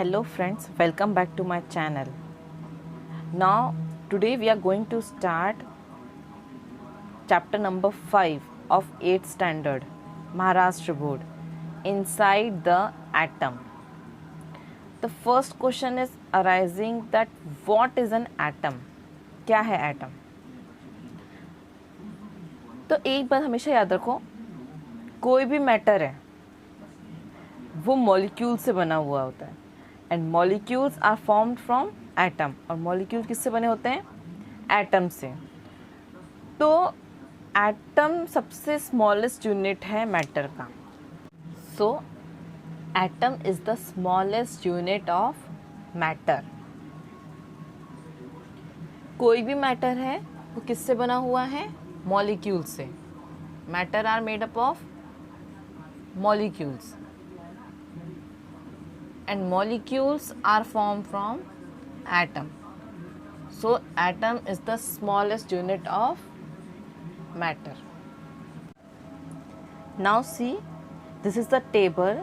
Hello friends, welcome back to my channel. Now today we are going to start chapter number 5 of 8th standard Maharashtra board, inside the atom. The first question is arising that what is an atom? क्या है atom? तो एक बात हमेशा याद रखो, कोई भी मैटर है वो मॉलिक्यूल से बना हुआ होता है and molecules are formed from atom. और मॉलिक्यूल किससे बने होते हैं? एटम से। तो एटम सबसे स्मॉलेस्ट यूनिट है मैटर का। So atom is the smallest unit of matter. कोई भी मैटर है वो किससे बना हुआ है? मॉलिक्यूल से। Matter are made up of molecules and molecules are formed from atom. So atom is the smallest unit of matter. Now see, this is the table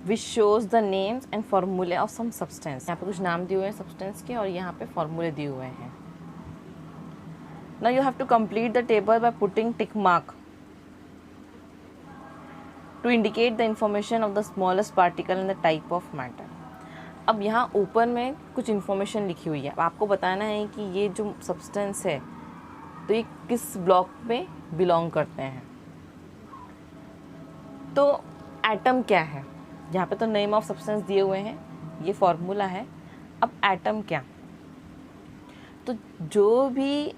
which shows the names and formulae of some substance. यहाँ पे कुछ नाम दिए हुए हैं substance के और यहाँ पे formulae दिए हुए हैं. Now you have to complete the table by putting tick mark to indicate the information of the smallest particle and the type of matter. अब यहाँ ऊपर में कुछ इन्फॉर्मेशन लिखी हुई है। अब आपको बताना है कि ये जो सब्सटेंस है तो ये किस ब्लॉक में बिलोंग करते हैं। तो एटम क्या है? यहाँ पे तो नेम ऑफ सब्सटेंस दिए हुए हैं, ये फॉर्मूला है। अब एटम क्या? तो जो भी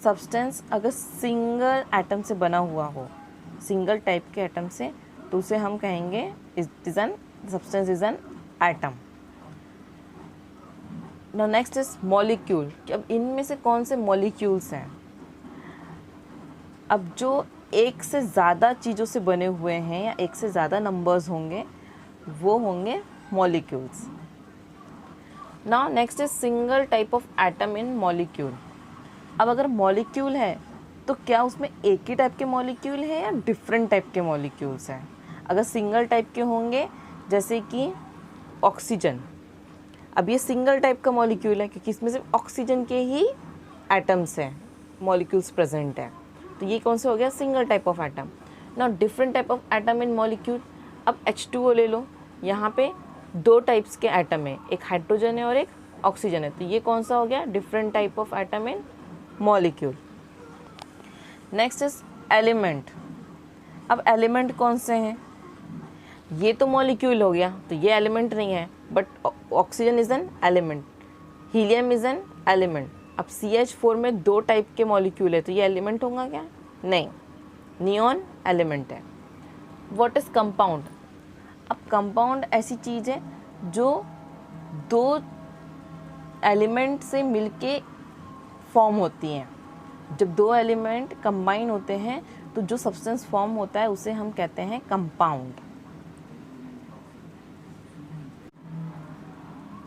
सब्सटेंस अगर सिंगल एटम से बना हुआ हो, सिंगल टाइप के एटम से, तो उसे हम कहेंगे substance is an atom. Now next is molecule. कि अब इनमें से कौन से मॉलिक्यूल्स हैं? अब जो एक से ज़्यादा चीज़ों से बने हुए हैं या एक से ज़्यादा नंबर्स होंगे वो होंगे molecules. Now next is single type of atom in molecule. अब अगर मॉलिक्यूल है तो क्या उसमें एक ही टाइप के मॉलिक्यूल है या डिफरेंट टाइप के मॉलिक्यूल्स हैं? अगर सिंगल टाइप के होंगे जैसे कि ऑक्सीजन, अब ये सिंगल टाइप का मॉलिक्यूल है क्योंकि इसमें सिर्फ ऑक्सीजन के ही एटम्स हैं, मॉलिक्यूल्स प्रेजेंट हैं, तो ये कौन सा हो गया? Single type of atom. Not different type of atom in molecule. अब H2O ले लो, यहाँ पे दो टाइप्स के एटम है, एक हाइड्रोजन है और एक ऑक्सीजन है, तो ये कौन सा हो गया? Different type of atom in molecule. Next is element. अब एलिमेंट कौन से हैं? ये तो मॉलिक्यूल हो गया तो ये एलिमेंट नहीं है, but oxygen is an element, helium is an element. अब CH4 में दो टाइप के मॉलिक्यूल है तो ये एलिमेंट होगा क्या? नहीं, नियॉन एलिमेंट है। What is compound? अब कंपाउंड ऐसी चीज़ है जो दो एलिमेंट से मिलके फॉर्म होती हैं। जब दो एलिमेंट कंबाइन होते हैं तो जो सब्सटेंस फॉर्म होता है उसे हम कहते हैं कंपाउंड।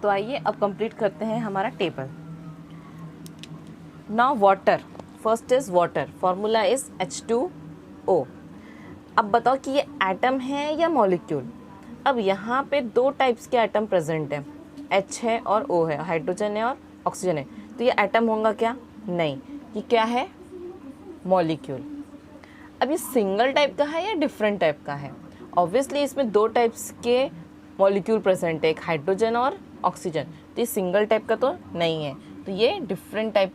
तो आइए अब कंप्लीट करते हैं हमारा table. Now water, first is water, formula is H2O। अब बताओ कि ये एटम है या मॉलिक्यूल? अब यहाँ पे दो टाइप्स के एटम प्रेजेंट हैं, H है और O है, हाइड्रोजन है और ऑक्सीजन है, तो ये एटम होगा क्या? नहीं, ये क्या है? मॉलिक्यूल। अब ये सिंगल टाइप का है या डिफरेंट टाइप का है? ऑब्वियसली इसमें दो टाइप्स के मॉलिक्यूल प्रेजेंट है, एक हाइड्रोजन और ऑक्सीजन, तो ये सिंगल टाइप का तो नहीं है, तो ये different type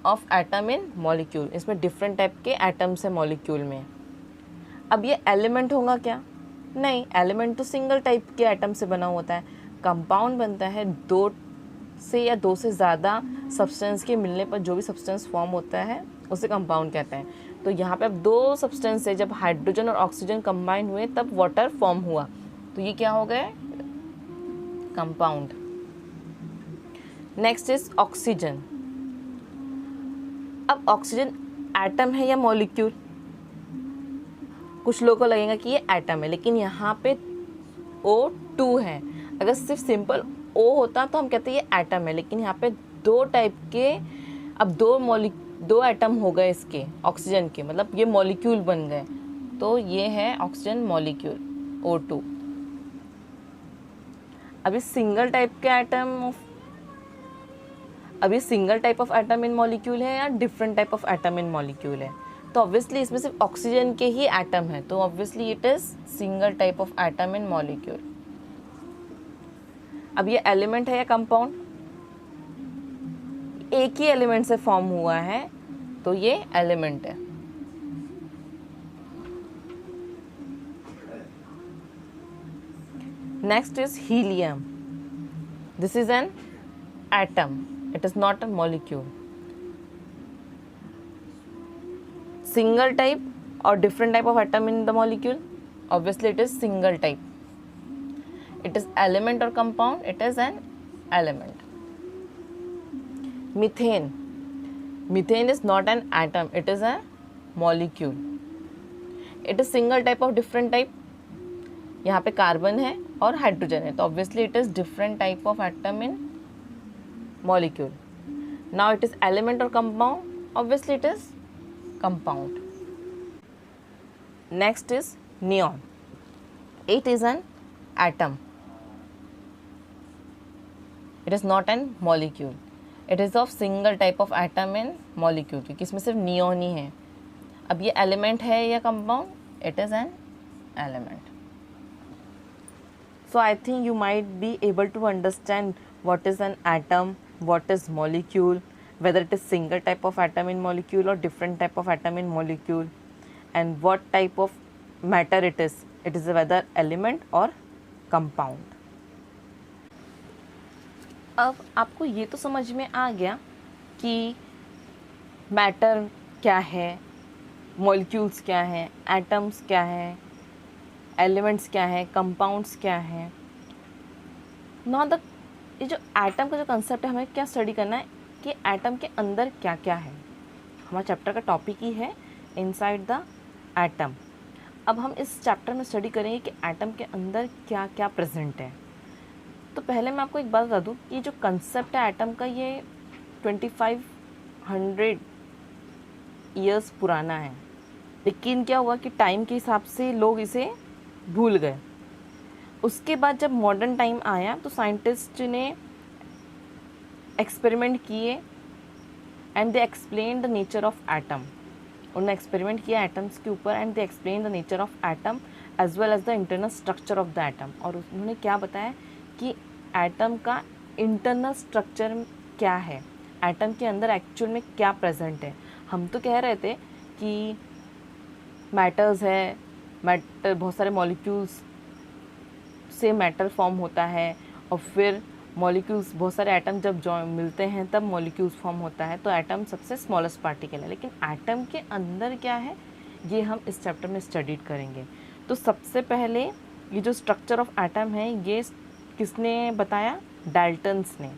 of atom in molecule. इसमें डिफरेंट टाइप के एटम्स है मॉलिक्यूल में। अब ये एलिमेंट होगा क्या? नहीं, एलिमेंट तो सिंगल टाइप के एटम से बना होता है। कंपाउंड बनता है दो से या दो से ज़्यादा सब्सटेंस के मिलने पर जो भी सब्सटेंस फॉर्म होता है उसे कंपाउंड कहते हैं। तो यहाँ पे अब दो सब्सटेंस है, जब हाइड्रोजन और ऑक्सीजन कंबाइन हुए तब वाटर फॉर्म हुआ, तो ये क्या हो गए? कंपाउंड। Next is oxygen. अब ऑक्सीजन एटम है या मॉलिक्यूल? कुछ लोगों को लगेगा कि ये एटम है, लेकिन यहाँ पे O2 है। अगर सिर्फ सिंपल O होता तो हम कहते हैं ये एटम है, लेकिन यहाँ पे दो टाइप के, अब दो एटम हो गए इसके ऑक्सीजन के, मतलब ये मॉलिक्यूल बन गए, तो ये है ऑक्सीजन मॉलिक्यूल O2। अभी single type of atom in molecule है या different type of atom in molecule है? तो ऑब्वियसली इसमें सिर्फ ऑक्सीजन के ही एटम है, तो obviously it is single type of atom in molecule. अब ये एलिमेंट है या कंपाउंड? एक ही एलिमेंट से फॉर्म हुआ है, तो ये एलिमेंट है। Next is helium. This is an atom, it is not a molecule. Single type or different type of atom in the molecule? Obviously it is single type. It is element or compound? It is an element. Methane. Methane is not an atom, it is a molecule. It is single type of different type. यहाँ पे carbon है और hydrogen है, तो obviously it is different type of atom in molecule. Now it is element or compound? Obviously it is compound. Next is neon. It is an atom. It is not an molecule. It is of single type of atom in molecule, क्योंकि इसमें सिर्फ neon ही है। अब ये element है या compound? It is an element. So I think you might be able to understand what is an atom, what is molecule, whether it is single type of atom in molecule or different type of atom in molecule, and what type of matter it is whether element or compound. अब आपको ये तो समझ में आ गया कि matter क्या है, मॉलिक्यूल्स क्या है, एटम्स क्या है, एलिमेंट्स क्या है, कंपाउंड्स क्या है। नॉट द ये जो एटम का जो कंसेप्ट है, हमें क्या स्टडी करना है कि एटम के अंदर क्या क्या है। हमारा चैप्टर का टॉपिक ही है इनसाइड द एटम। अब हम इस चैप्टर में स्टडी करेंगे कि एटम के अंदर क्या क्या प्रेजेंट है। तो पहले मैं आपको एक बात बता दूँ कि जो कंसेप्ट है एटम का, ये 2500 ईयर्स पुराना है, लेकिन क्या हुआ कि टाइम के हिसाब से लोग इसे भूल गए। उसके बाद जब मॉडर्न टाइम आया तो साइंटिस्ट ने एक्सपेरिमेंट किए and they explain the nature of atom. उन्होंने एक्सपेरिमेंट किया एटम्स के ऊपर and they explain the nature of atom as well as the internal structure of the atom. और उन्होंने क्या बताया कि एटम का इंटरनल स्ट्रक्चर क्या है, एटम के अंदर एक्चुअल में क्या प्रेजेंट है। हम तो कह रहे थे कि मैटर्स है, मैटर बहुत सारे मॉलिक्यूल्स से मैटर फॉर्म होता है, और फिर मॉलिक्यूल्स बहुत सारे एटम जब मिलते हैं तब मॉलिक्यूल्स फॉर्म होता है। तो एटम सबसे स्मॉलेस्ट पार्टिकल है, लेकिन एटम के अंदर क्या है ये हम इस चैप्टर में स्टडी करेंगे। तो सबसे पहले ये जो स्ट्रक्चर ऑफ एटम है ये किसने बताया? डाल्टन्स ने।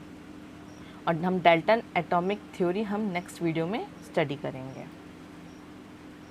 और हम डाल्टन एटॉमिक थ्योरी हम नेक्स्ट वीडियो में स्टडी करेंगे।